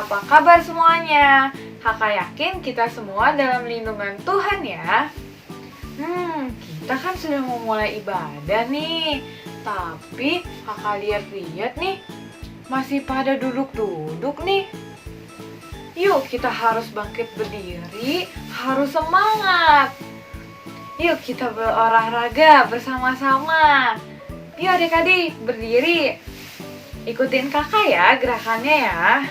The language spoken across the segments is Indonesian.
apa kabar semuanya? Kakak yakin kita semua dalam lindungan Tuhan ya. Kita kan sudah memulai ibadah nih. Tapi kakak lihat-lihat nih, masih pada duduk-duduk nih. Yuk kita harus bangkit berdiri, harus semangat. Yuk kita berolahraga bersama-sama. Yuk adik-adik berdiri. Ikutin kakak ya gerakannya ya.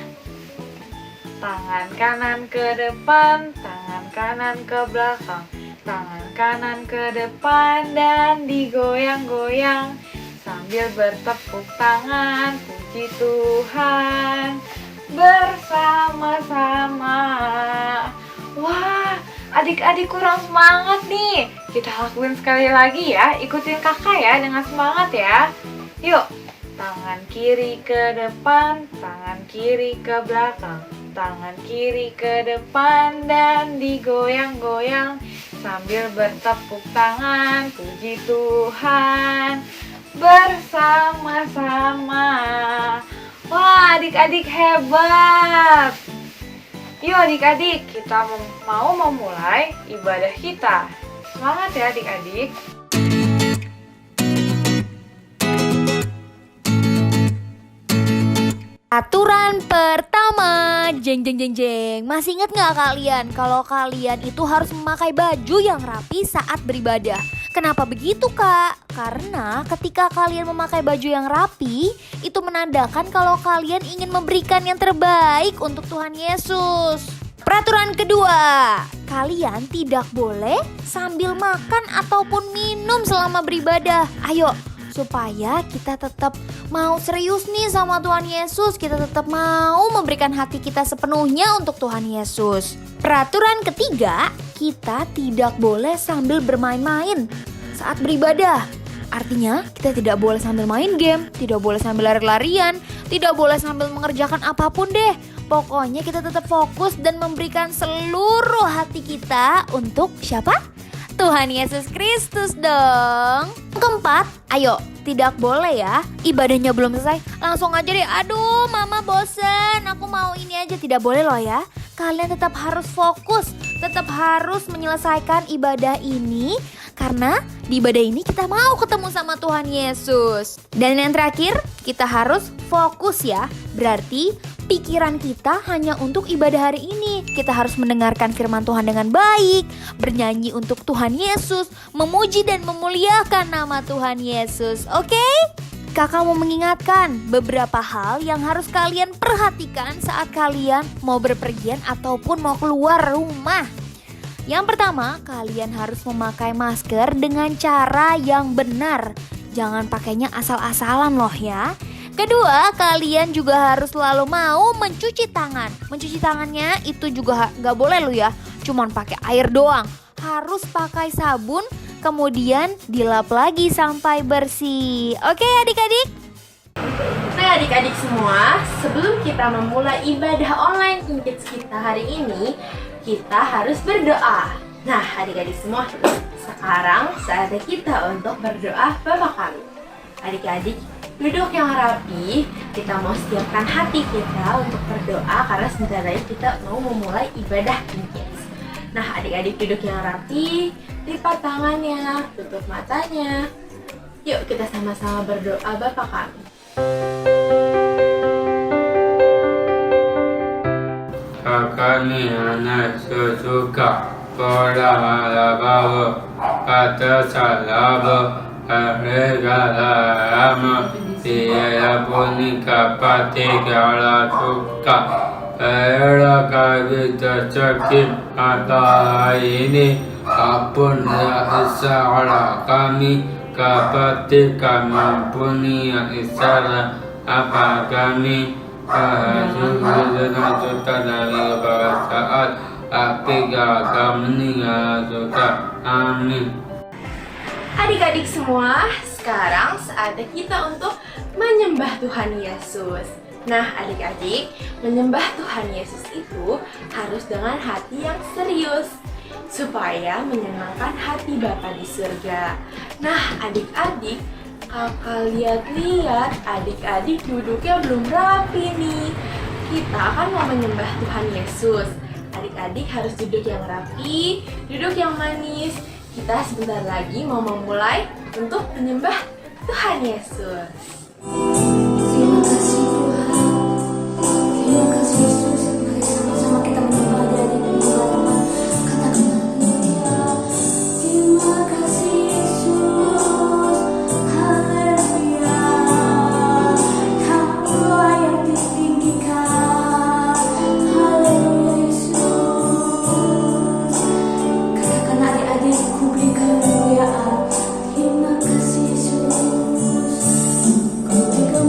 Tangan kanan ke depan, tangan kanan ke belakang. Tangan kanan ke depan dan digoyang-goyang. Sambil bertepuk tangan, puji Tuhan bersama-sama. Wah, adik-adik kurang semangat nih. Kita lakuin sekali lagi ya. Ikutin kakak ya dengan semangat ya. Yuk, tangan kiri ke depan, tangan kiri ke belakang. Tangan kiri ke depan dan digoyang-goyang. Sambil bertepuk tangan, puji Tuhan bersama-sama. Wah, adik-adik hebat. Yuk adik-adik, kita mau memulai ibadah kita. Semangat ya adik-adik. Aturan pertama, jeng jeng jeng jeng. Masih ingat nggak kalian kalau kalian itu harus memakai baju yang rapi saat beribadah? Kenapa begitu kak? Karena ketika kalian memakai baju yang rapi, itu menandakan kalau kalian ingin memberikan yang terbaik untuk Tuhan Yesus. Peraturan kedua, kalian tidak boleh sambil makan ataupun minum selama beribadah. Ayo, supaya kita tetap mau serius nih sama Tuhan Yesus, kita tetap mau memberikan hati kita sepenuhnya untuk Tuhan Yesus. Peraturan ketiga, kita tidak boleh sambil bermain-main saat beribadah. Artinya kita tidak boleh sambil main game, tidak boleh sambil lari-larian, tidak boleh sambil mengerjakan apapun deh. Pokoknya kita tetap fokus dan memberikan seluruh hati kita untuk siapa? Tuhan Yesus Kristus dong. Keempat, ayo, tidak boleh ya, ibadahnya belum selesai langsung aja deh, aduh mama bosen, aku mau ini aja. Tidak boleh loh ya. Kalian tetap harus fokus, tetap harus menyelesaikan ibadah ini. Karena di ibadah ini kita mau ketemu sama Tuhan Yesus. Dan yang terakhir, kita harus fokus ya. Berarti pikiran kita hanya untuk ibadah hari ini. Kita harus mendengarkan firman Tuhan dengan baik, bernyanyi untuk Tuhan Yesus, memuji dan memuliakan nama Tuhan Yesus. Oke? Kakak mau mengingatkan beberapa hal yang harus kalian perhatikan saat kalian mau berpergian ataupun mau keluar rumah. Yang pertama, kalian harus memakai masker dengan cara yang benar. Jangan pakainya asal-asalan loh ya. Kedua, kalian juga harus selalu mau mencuci tangan. Mencuci tangannya itu juga gak boleh lo ya, cuman pakai air doang. Harus pakai sabun, kemudian dilap lagi sampai bersih. Oke adik-adik? Nah adik-adik semua, sebelum kita memulai ibadah online Kids kita hari ini, kita harus berdoa. Nah adik-adik semua, sekarang saatnya kita untuk berdoa Bapa Kami. Adik-adik, duduk yang rapi. Kita mau siapkan hati kita untuk berdoa karena sebentar lagi kita mau memulai ibadah Kids. Nah adik-adik duduk yang rapi, lipat tangannya, tutup matanya. Yuk kita sama-sama berdoa Bapa Kami. Kami anak suka pola bawa kata salah regala dia punika patigala suka era kavita sakit atau ini apun isara kami kapatika mampunia isara apa kami saat amin. Adik-adik semua, sekarang saatnya kita untuk menyembah Tuhan Yesus. Nah adik-adik, menyembah Tuhan Yesus itu harus dengan hati yang serius supaya menyenangkan hati Bapa di surga. Nah adik-adik, kakak lihat-lihat adik-adik duduknya belum rapi nih. kita akan mau menyembah Tuhan Yesus. Adik-adik harus duduk yang rapi, duduk yang manis. Kita sebentar lagi mau memulai untuk menyembah Tuhan Yesus. Terima kasih Tuhan. Terima kasih Yesus. Mari sama-sama kita menyembah adik-adik dan juga teman. Katakan haleluya. Terima kasih Yesus. Haleluya. Kaulah yang ditinggikan. Haleluya Yesus. Katakan adik-adik, ku berikan kemuliaan. Terima kasih Yesus. Ku berikan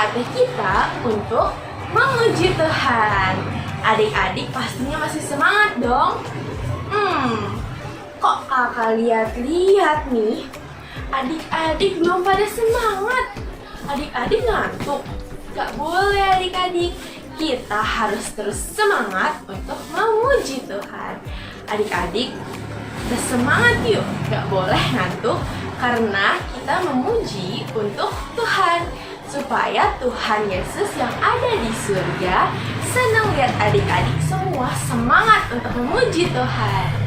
saatnya kita untuk memuji Tuhan. Adik-adik pastinya masih semangat dong. Kok kakak lihat-lihat nih, adik-adik belum pada semangat. Adik-adik ngantuk. Gak boleh adik-adik. Kita harus terus semangat untuk memuji Tuhan. Adik-adik, bersemangat yuk. Gak boleh ngantuk karena kita memuji untuk Tuhan. Supaya Tuhan Yesus yang ada di surga senang lihat adik-adik semua semangat untuk memuji Tuhan.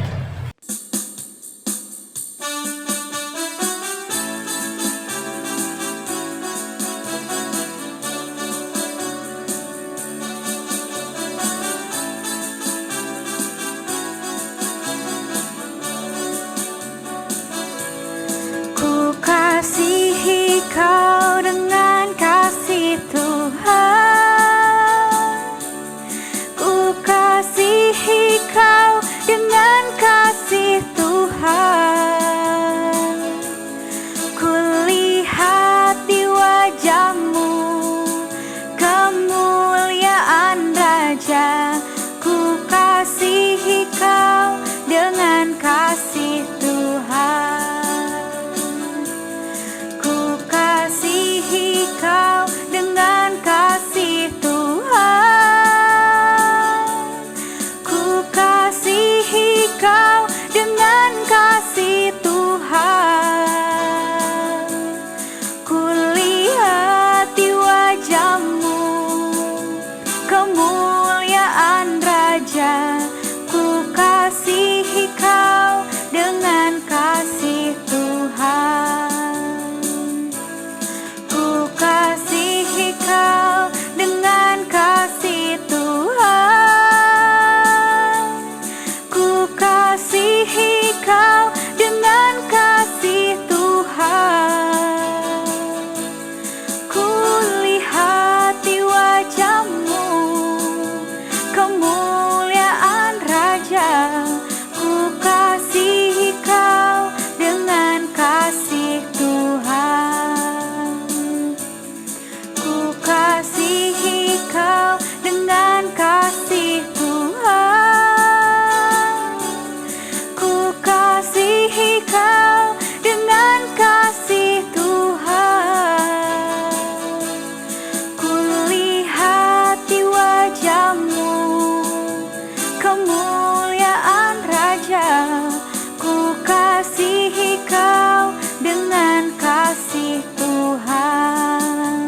Ku kasihi kau dengan kasih Tuhan. Ku kasihi kau dengan kasih Tuhan. Ku lihat di wajahmu kemuliaan Raja. Ku kasihi kau dengan kasih Tuhan. Ku kasihi kau dengan kasih Tuhan. Ku kasihi kau dengan kasih Tuhan. Ku lihat di wajahmu kemuliaan Raja. Ku kasihi kau dengan kasih Tuhan. Ku kasihi kau dengan kasih Tuhan. Ku kasihi kau dengan kasih Tuhan. Ku lihat di wajahmu kemuliaan Raja. Ku kasihi kau dengan kasih Tuhan. Ku kasihi kau dengan kasih Tuhan. Ku kasihi kau dengan kasih Tuhan. Ku lihat di wajahmu kemuliaan Raja. Ku kasihi kau dengan kasih Tuhan.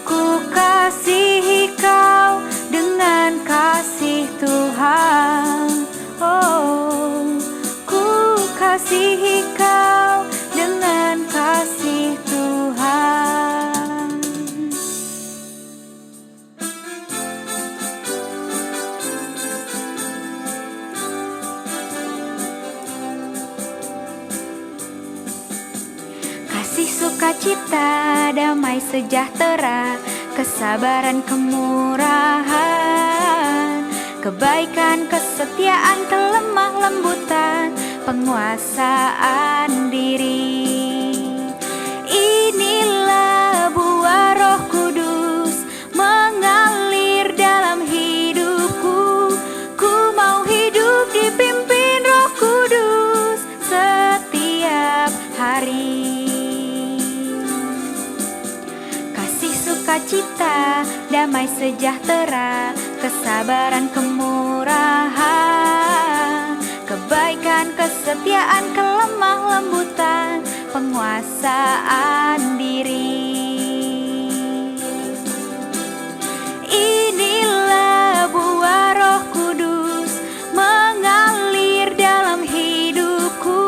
Ku kasihi kau dengan kasih Tuhan. Oh, ku kasihi kau dengan kasih Tuhan. Kasih sukacita, damai sejahtera, kesabaran, kemurahan, kebaikan, kesetiaan, kelemah lembutan, penguasaan diri. Inilah buah Roh Kudus mengalir dalam hidupku. Ku mau hidup dipimpin Roh Kudus setiap hari. Kasih sukacita, damai sejahtera, kesabaran, kemurahan, kebaikan, kesetiaan, kelemah lembutan, penguasaan diri. Inilah buah Roh Kudus mengalir dalam hidupku.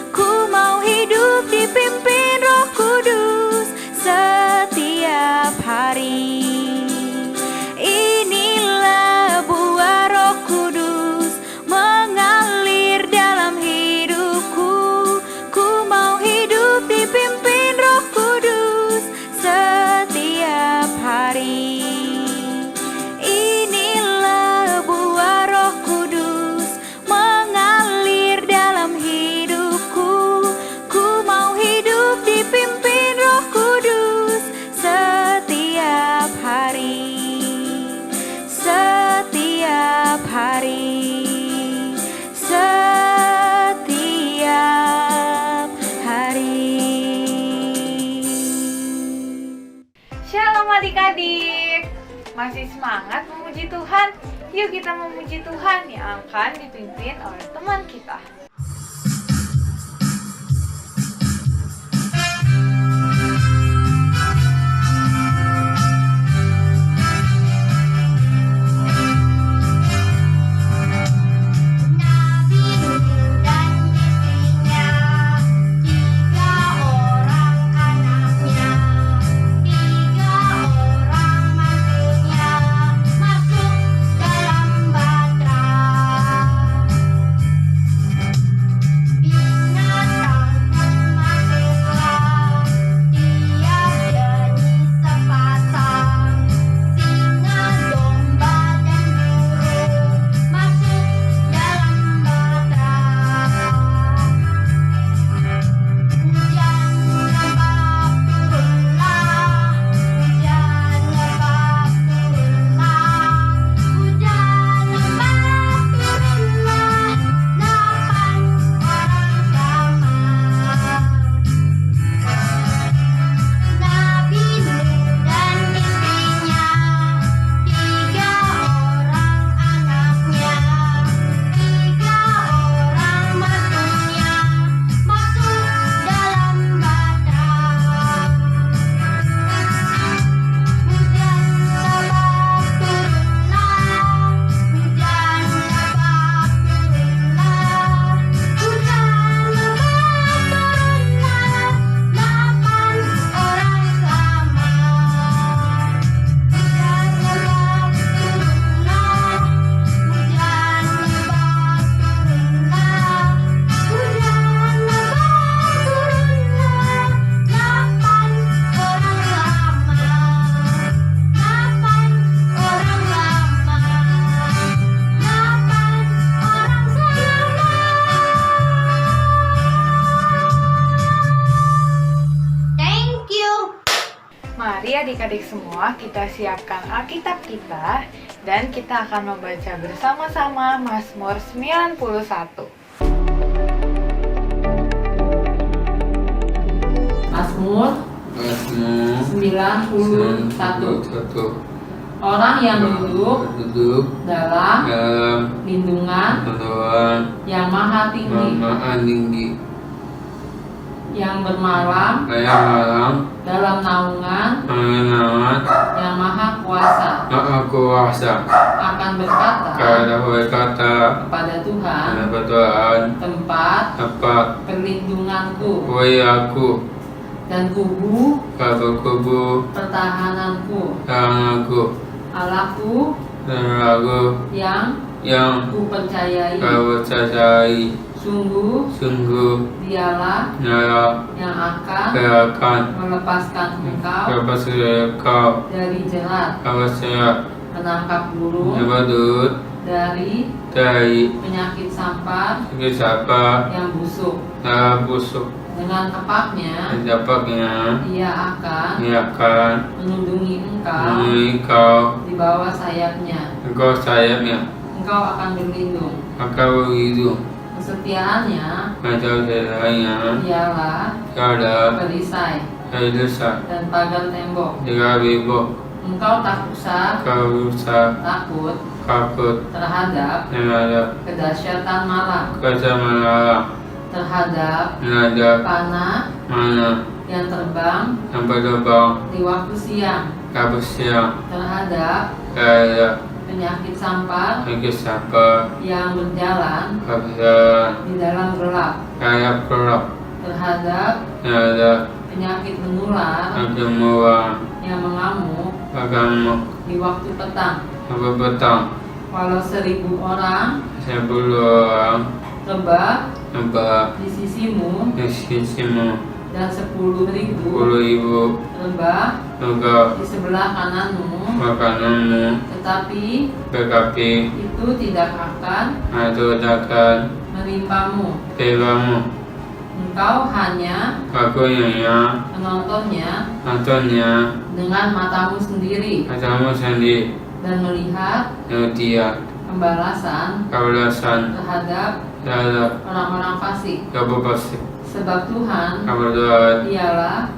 Ku mau hidup dipimpin Roh Kudus setiap hari. Inilah buah Roh Kudus mengalir dalam hidupku. Ku mau hidup dipimpin Roh Kudus adik-adik. Masih semangat memuji Tuhan? Yuk kita memuji Tuhan yang akan dipimpin oleh teman kita. Mari adik-adik semua kita siapkan Alkitab kita dan kita akan membaca bersama-sama Mazmur 91. Mazmur 91. Orang yang duduk dalam lindungan yang maha tinggi, yang bermalam dalam naungan yang maha kuasa, akan berkata kepada Tuhan, tempat perlindunganku dan kubu pertahananku, Allahku yang kupercayai. Sungguh dialah yang akan melepaskan engkau dari jerat, menangkap burung dari penyakit sampar yang busuk. Dengan tepaknya ia akan melindungi engkau di bawah sayapnya. Engkau akan berlindung. Kesetiaannya ialah perisai dan pagar tembok. Engkau tak usah takut terhadap kedahsyatan malam, terhadap panah yang terbang di waktu siang, terhadap penyakit sampar yang berjalan di dalam gelap, terhadap penyakit menular yang mengamuk di waktu petang. Walau 1.000 orang rebah di sisimu dan 10.000 rebah di sebelah kananmu, tetapi itu tidak akan menimpamu. Engkau hanya menontonnya dengan matamu sendiri dan melihat pembalasan terhadap orang-orang fasik Sebab Tuhan Kebetulan ialah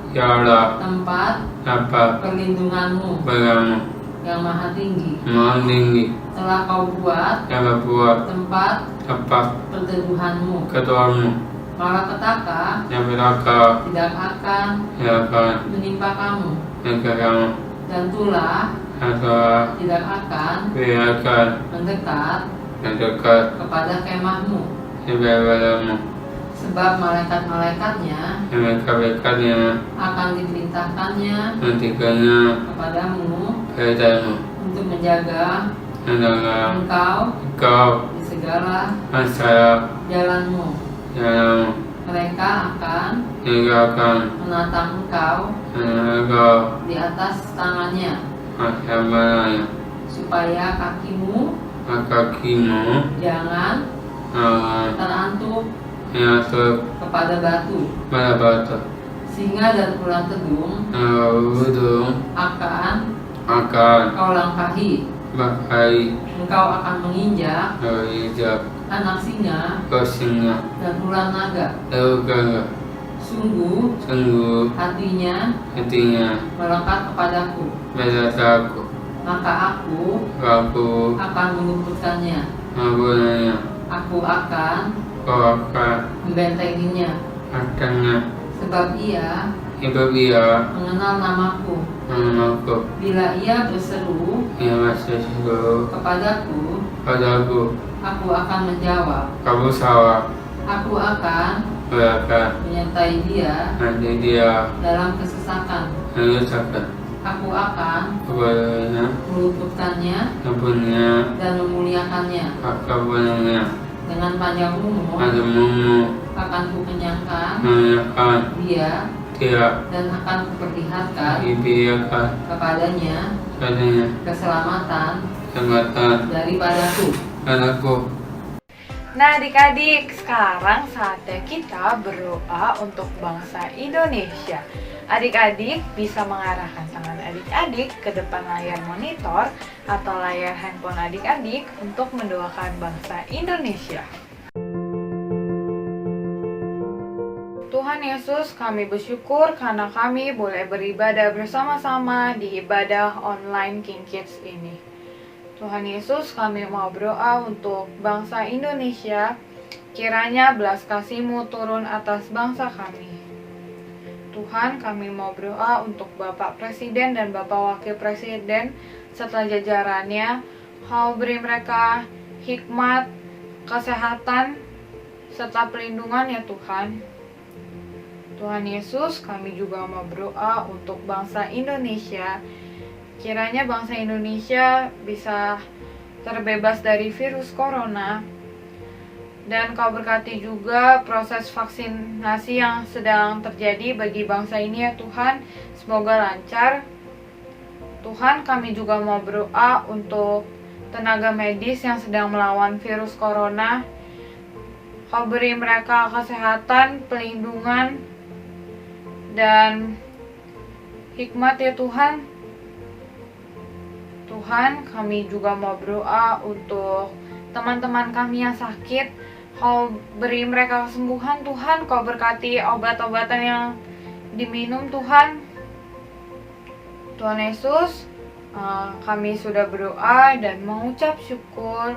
tempat apa perlindunganmu bagamu yang maha tinggi. tinggi Telah kau buat yang membuat tempat apa perteduhanmu. ketuamu Malapetaka yang beraka tidak akan yang akan menimpa kamu, kamu dan tulah atau tidak akan biarkan mendekat yang dekat kepada kemahmu. ibadahmu Sebab malaikat-malaikatnya yang mereka-merkanya akan diperintahkannya nantikannya kepadamu kaitanmu untuk menjaga mendengar engkau kau di segala masalah jalanmu. yang Mereka akan meninggalkan menatang engkau engkau di atas tangannya, macam-macamnya supaya kakimu kakimu jangan terantuk masuk kepada batu. pada batu Singa dan ular tedung udung akan akan kau langkahi. pakai Engkau akan menginjak hijab anak singa singa dan ular naga. juga Sungguh sungguh hatinya melekat kepadaku, berdasarku maka aku aku akan meluputkannya. mempunyai Aku akan kau akan membentenginya, akannya sebab ia ibu dia mengenal namaku. menamaku Bila ia berseru yang masih seluruh kepadaku, padaku aku akan menjawab. kamu salah Aku akan berapa menyertai dia nanti dia dalam kesesakan. menyusahkan Aku akan kepadanya meluputkannya mempunyai dan memuliakannya. kepadanya Dengan panjang umur padamu akan kukenyangkan menanyakan dia dia dan akan kuperlihatkan dibiarkan kepadanya padanya keselamatan kesempatan daripadaku. anakku. Nah adik-adik, sekarang saatnya kita berdoa untuk bangsa Indonesia. Adik-adik bisa mengarahkan tangan adik-adik ke depan layar monitor atau layar handphone adik-adik untuk mendoakan bangsa Indonesia. Tuhan Yesus, kami bersyukur karena kami boleh beribadah bersama-sama di ibadah online King Kids ini. Tuhan Yesus, kami mau berdoa untuk bangsa Indonesia, kiranya belas kasih-Mu turun atas bangsa kami. Tuhan, kami mau berdoa untuk Bapak Presiden dan Bapak Wakil Presiden serta jajarannya, Kau beri mereka hikmat, kesehatan, serta perlindungan ya Tuhan. Tuhan Yesus, kami juga mau berdoa untuk bangsa Indonesia. Kiranya bangsa Indonesia bisa terbebas dari virus corona. Dan Kau berkati juga proses vaksinasi yang sedang terjadi bagi bangsa ini ya Tuhan. Semoga lancar. Tuhan, kami juga mau berdoa untuk tenaga medis yang sedang melawan virus corona. Kau beri mereka kesehatan, perlindungan, dan hikmat ya Tuhan. Tuhan, kami juga mau berdoa untuk teman-teman kami yang sakit. Kau beri mereka kesembuhan Tuhan. Kau berkati obat-obatan yang diminum Tuhan. Tuhan Yesus, kami sudah berdoa dan mengucap syukur.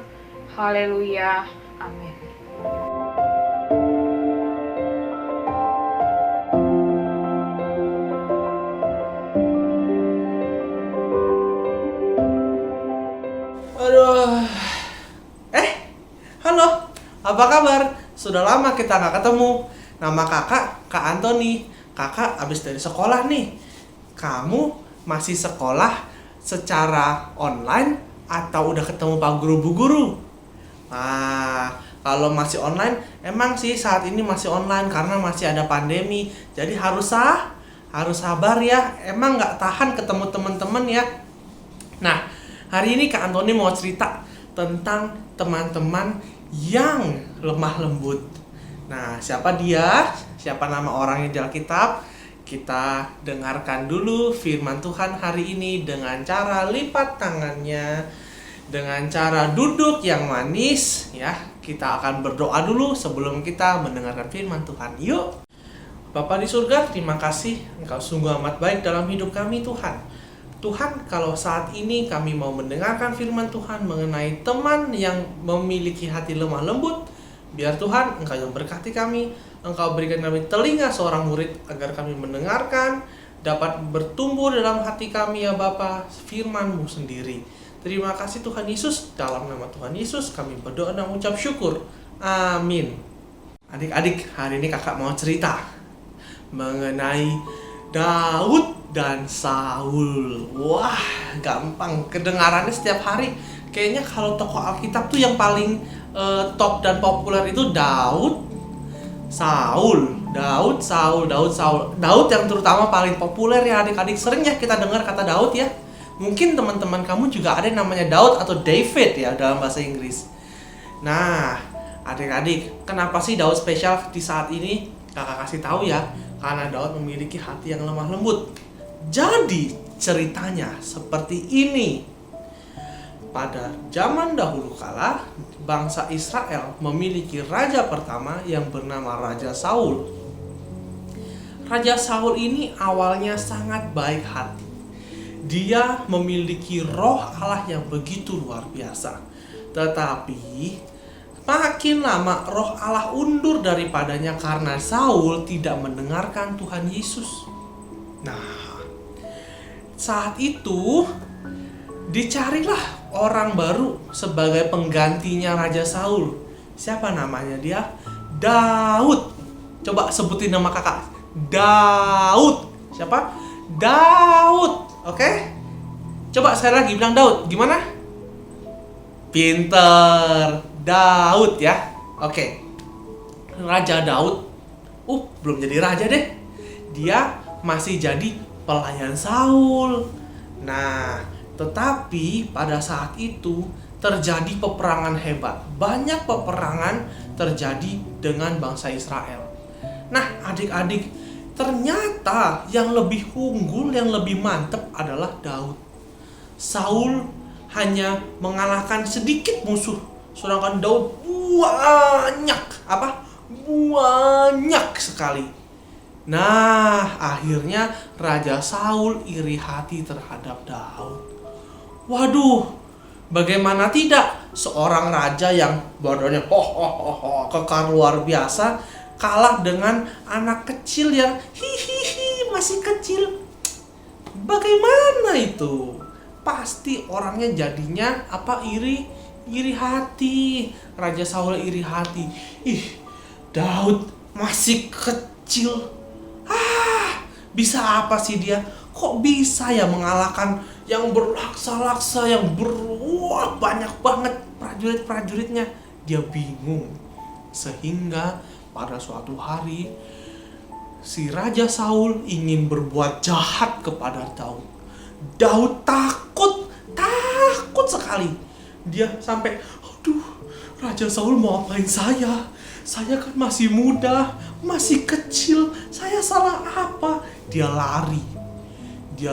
Haleluya. Amin. Aduh. Halo. Apa kabar? Sudah lama kita nggak ketemu. Nama kakak, Kak Antoni. Kakak abis dari sekolah nih. Kamu masih sekolah secara online atau udah ketemu Pak Guru Bu Guru? Nah, kalau masih online, emang sih saat ini masih online karena masih ada pandemi. Jadi harus sabar ya. Emang nggak tahan ketemu teman-teman ya. Nah, hari ini Kak Antoni mau cerita tentang teman-teman yang lemah lembut. Nah, siapa dia? Siapa nama orangnya di Alkitab? Kita dengarkan dulu firman Tuhan hari ini dengan cara lipat tangannya, dengan cara duduk yang manis ya. Kita akan berdoa dulu sebelum kita mendengarkan firman Tuhan. Yuk. Bapa di surga, terima kasih Engkau sungguh amat baik dalam hidup kami Tuhan. Tuhan, kalau saat ini kami mau mendengarkan firman Tuhan mengenai teman yang memiliki hati lemah lembut, biar Tuhan Engkau yang berkati kami, Engkau berikan kami telinga seorang murid agar kami mendengarkan, dapat bertumbuh dalam hati kami ya Bapa, firman-Mu sendiri. Terima kasih Tuhan Yesus, dalam nama Tuhan Yesus kami berdoa dan mengucap syukur. Amin. Adik-adik, hari ini kakak mau cerita mengenai Daud dan Saul. Wah, gampang kedengarannya setiap hari. Kayaknya kalau tokoh Alkitab tuh yang paling top dan populer itu Daud, Saul. Daud yang terutama paling populer ya adik-adik. Sering ya kita dengar kata Daud ya. Mungkin teman-teman kamu juga ada yang namanya Daud atau David ya dalam bahasa Inggris. Nah, adik-adik, kenapa sih Daud spesial di saat ini? Kakak kasih tahu ya. Karena Daud memiliki hati yang lemah lembut. Jadi ceritanya seperti ini. Pada zaman dahulu kala, bangsa Israel memiliki raja pertama yang bernama Raja Saul. Raja Saul ini awalnya sangat baik hati. Dia memiliki roh Allah yang begitu luar biasa. Tetapi makin lama roh Allah undur daripadanya karena Saul tidak mendengarkan Tuhan Yesus. Nah, saat itu dicarilah orang baru sebagai penggantinya Raja Saul. Siapa namanya dia? Daud. Coba sebutin nama kakak. Daud. Siapa? Daud. Oke? Coba saya lagi bilang Daud. Gimana? Pinter. Daud ya. Oke. Raja Daud. Belum jadi raja deh. Dia masih jadi pelayan Saul. Nah, tetapi pada saat itu terjadi peperangan hebat. Banyak peperangan terjadi dengan bangsa Israel. Nah, adik-adik, ternyata yang lebih unggul, yang lebih mantap adalah Daud. Saul hanya mengalahkan sedikit musuh, sedangkan Daud banyak sekali. Nah, akhirnya Raja Saul iri hati terhadap Daud. Waduh, bagaimana tidak seorang raja yang badannya kekar luar biasa kalah dengan anak kecil yang masih kecil. Bagaimana itu? Pasti orangnya jadinya iri hati. Raja Saul iri hati. Daud masih kecil. Bisa apa sih dia? Kok bisa ya mengalahkan yang berlaksa-laksa, yang banyak banget prajurit-prajuritnya? Dia bingung. Sehingga pada suatu hari si Raja Saul ingin berbuat jahat kepada Daud. Daud takut sekali. Dia sampai, Raja Saul mau apain saya? Saya kan masih muda, masih kecil. Saya salah apa? Dia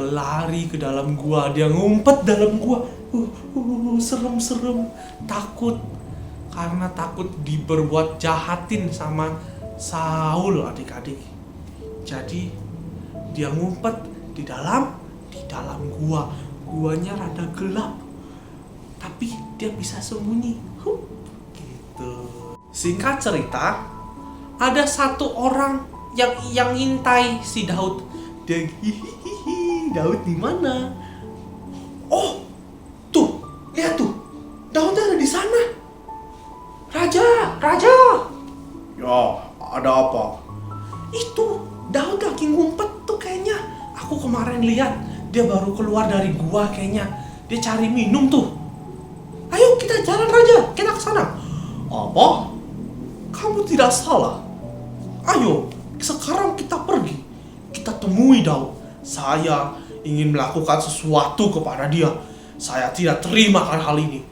lari ke dalam gua. Dia ngumpet dalam gua. Serem. Takut. Karena takut diberbuat jahatin sama Saul, adik-adik. Jadi dia ngumpet di dalam gua. Guanya rada gelap. Tapi dia bisa sembunyi. Gitu. Singkat cerita, ada satu orang yang ngintai si Daud. Dia Daud di mana? Tuh, lihat tuh. Daud ada di sana. Raja. Ya, ada apa? Itu Daud lagi ngumpet tuh kayaknya. Aku kemarin lihat dia baru keluar dari gua kayaknya. Dia cari minum tuh. Ayo kita jalan Raja, kita ke sana. Apa? Kamu tidak salah. Ayo, sekarang kita pergi. Kita temui Daud. Saya ingin melakukan sesuatu kepada dia. Saya tidak terima kan hal ini.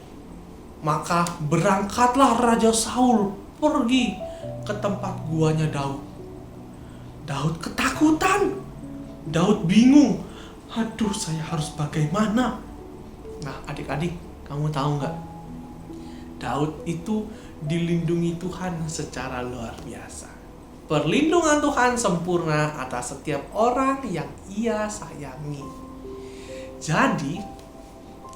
Maka berangkatlah Raja Saul pergi ke tempat guanya Daud. Daud ketakutan. Daud bingung. Aduh, saya harus bagaimana? Nah, adik-adik, kamu tahu nggak? Daud itu dilindungi Tuhan secara luar biasa. Perlindungan Tuhan sempurna atas setiap orang yang Ia sayangi. Jadi,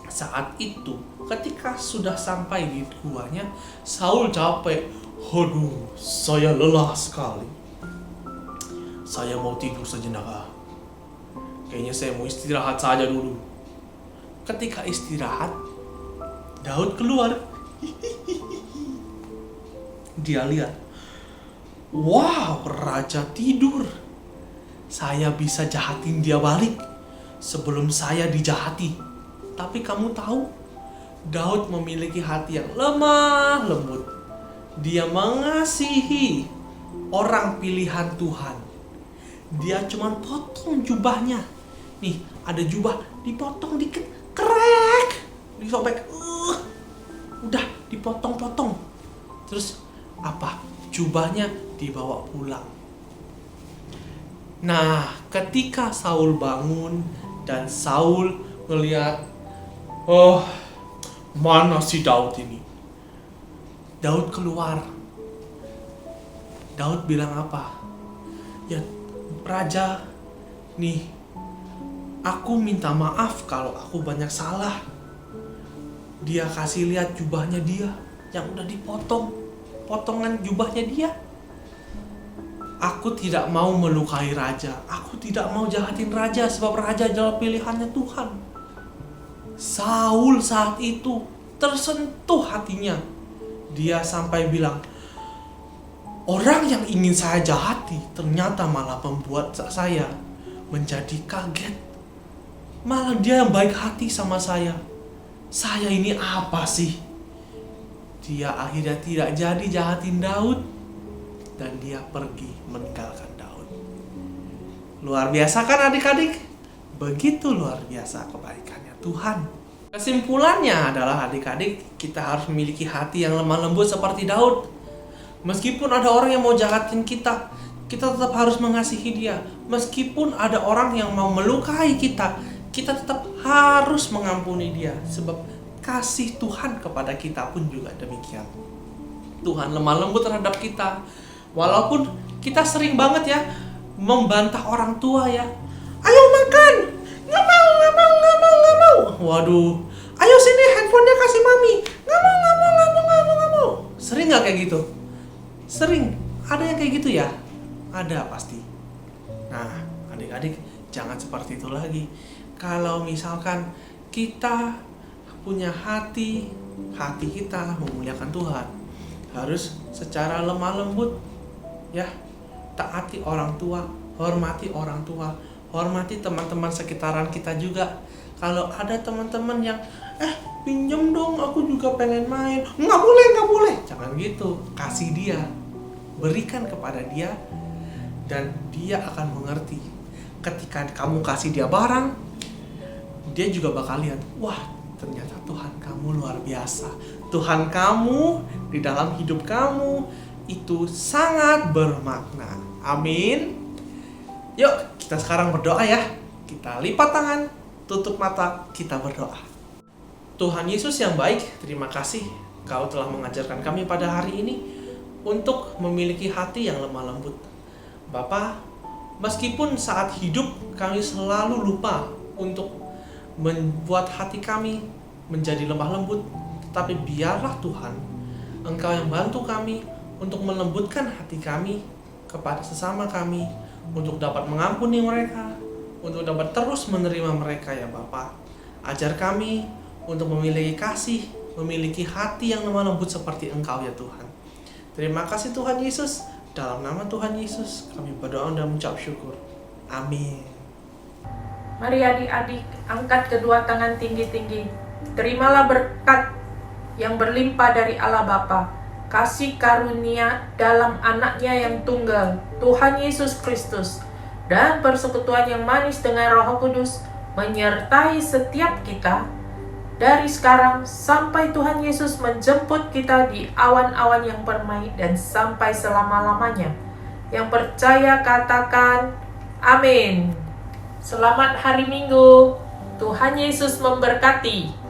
saat itu ketika sudah sampai di guanya, Saul capek. Aduh, saya lelah sekali. Saya mau tidur sejenak. Kayaknya saya mau istirahat saja dulu. Ketika istirahat, Daud keluar. Dia lihat, wow, raja tidur. Saya bisa jahatin dia balik sebelum saya dijahati. Tapi kamu tahu, Daud memiliki hati yang lemah lembut. Dia mengasihi orang pilihan Tuhan. Dia cuma potong jubahnya. Nih, ada jubah, dipotong dikit, krek, disobek. Udah dipotong-potong. Terus apa? Jubahnya dibawa pulang. Nah, ketika Saul bangun dan Saul melihat, oh, mana si Daud ini? Daud keluar. Daud bilang apa? Ya, raja, nih, aku minta maaf kalau aku banyak salah. Dia kasih lihat jubahnya dia yang udah dipotong, potongan jubahnya dia. Aku tidak mau melukai raja. Aku tidak mau jahatin raja sebab raja adalah pilihannya Tuhan. Saul saat itu tersentuh hatinya. Dia sampai bilang, orang yang ingin saya jahati ternyata malah membuat saya menjadi kaget. Malah dia yang baik hati sama saya. Saya ini apa sih? Dia akhirnya tidak jadi jahatin Daud dan dia pergi meninggalkan Daud. Luar biasa kan adik-adik? Begitu luar biasa kebaikannya Tuhan. Kesimpulannya adalah adik-adik, kita harus memiliki hati yang lemah lembut seperti Daud. Meskipun ada orang yang mau jahatin kita, kita tetap harus mengasihi dia. Meskipun ada orang yang mau melukai kita, kita tetap harus mengampuni dia. Sebab kasih Tuhan kepada kita pun juga demikian. Tuhan lemah lembut terhadap kita. Walaupun kita sering banget ya membantah orang tua ya. Ayo makan. Nggak mau. Waduh. Ayo sini handphonenya kasih mami. Nggak mau. Sering nggak kayak gitu? Sering. Ada yang kayak gitu ya? Ada pasti. Nah, adik-adik jangan seperti itu lagi. Kalau misalkan kita punya hati kita memuliakan Tuhan, harus secara lemah lembut ya, taati orang tua, hormati orang tua, hormati teman-teman sekitaran kita juga. Kalau ada teman-teman yang pinjam dong, aku juga pengen main, nggak boleh, jangan gitu. Kasih dia, berikan kepada dia, dan dia akan mengerti. Ketika kamu kasih dia barang, dia juga bakal lihat, wah, ternyata Tuhan kamu luar biasa. Tuhan kamu di dalam hidup kamu itu sangat bermakna. Amin. Yuk, kita sekarang berdoa ya. Kita lipat tangan, tutup mata, kita berdoa. Tuhan Yesus yang baik, terima kasih Kau telah mengajarkan kami pada hari ini untuk memiliki hati yang lemah lembut. Bapa, meskipun saat hidup kami selalu lupa untuk membuat hati kami menjadi lemah lembut, tetapi biarlah Tuhan, Engkau yang bantu kami untuk melembutkan hati kami kepada sesama kami, untuk dapat mengampuni mereka, untuk dapat terus menerima mereka ya Bapa. Ajar kami untuk memiliki kasih, memiliki hati yang lemah lembut seperti Engkau ya Tuhan. Terima kasih Tuhan Yesus. Dalam nama Tuhan Yesus kami berdoa dan mengucap syukur. Amin. Mari adik-adik angkat kedua tangan tinggi-tinggi. Terimalah berkat yang berlimpah dari Allah Bapa, kasih karunia dalam anaknya yang tunggal, Tuhan Yesus Kristus, dan persekutuan yang manis dengan Roh Kudus menyertai setiap kita dari sekarang sampai Tuhan Yesus menjemput kita di awan-awan yang permai dan sampai selama-lamanya. Yang percaya katakan amin. Selamat hari Minggu. Tuhan Yesus memberkati.